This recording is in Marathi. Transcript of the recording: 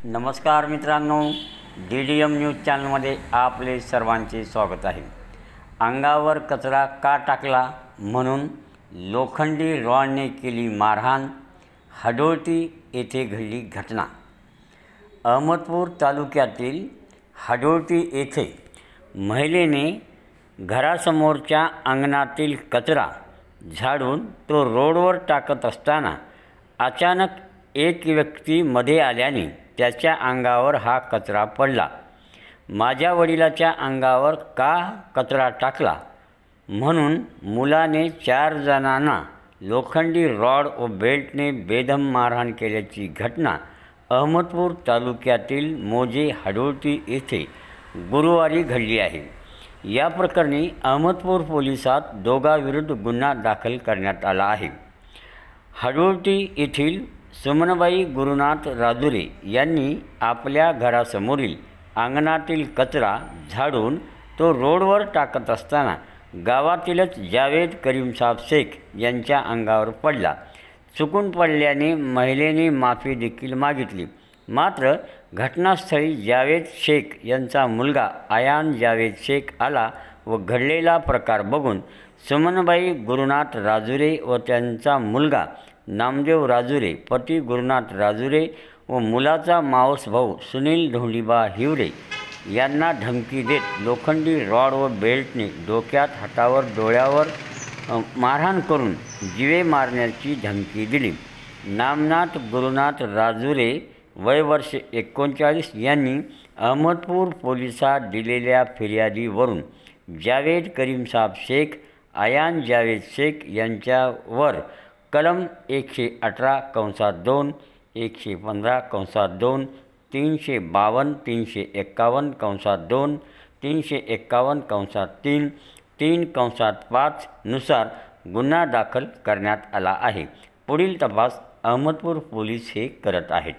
नमस्कार मित्रांनो, DDM न्यूज चॅनलमध्ये आपले सर्वांचे स्वागत आहे। अंगावर कचरा का टाकला म्हणून लोखंडी रॉडने केली मारहाण। हडोळती येथे घडली घटना। अहमदपूर तालुक्यातील हडोळती येथे महिलेने घरासमोरच्या अंगणातील कचरा झाडून तो रोडवर टाकत असताना अचानक एक व्यक्ती मध्ये आल्याने त्याच्या अंगावर हा कचरा पडला। माझ्या वडिलाच्या अंगावर का कचरा टाकला म्हणून मुलाने 4 जणांना लोखंडी रॉड व बेल्टने बेदम मारहाण केल्याची घटना अहमदपूर तालुक्यातील मोजे हडोळती येथे गुरुवारी घडली आहे। या प्रकरणी अहमदपूर पोलिसात दोघांविरुद्ध गुन्हा दाखल करण्यात आला आहे। हडोळती येथील सुमनबाई गुरुनाथ राजुरे यांनी आपल्या घरासमोरील अंगणातील कचरा झाडून तो रोडवर टाकत असताना गावातीलच जावेद करीमसाब शेख यांच्या अंगावर पडला। चुकून पडल्याने महिलेने माफी देखील मागितली। मात्र घटनास्थळी जावेद शेख यांचा मुलगा आयान जावेद शेख आला व घडलेला प्रकार बघून सुमनबाई गुरुनाथ राजुरे व त्यांचा मुलगा नामदेव राजुरे, पती गुरुनाथ राजुरे व मुलाचा मावस भाऊ सुनील धोंडीबा हिवरे यांना धमकी देत लोखंडी रॉड व बेल्टने डोक्यात, हातावर, डोळ्यावर मारहाण करून जीवे मारण्याची धमकी दिली। नामनाथ गुरुनाथ राजुरे वय वर्ष 39 यांनी अहमदपूर पोलिसात दिलेल्या फिर्यादीवरून जावेद करीमसाब शेख, आयान जावेद शेख यांच्यावर कलम 118(2), 115(2), 352, 351(2), 351(3), 3(5) नुसार गुन्हा दाखल करण्यात आला आहे। पुढील तपास अहमदपूर पोलीस हे करत आहेत।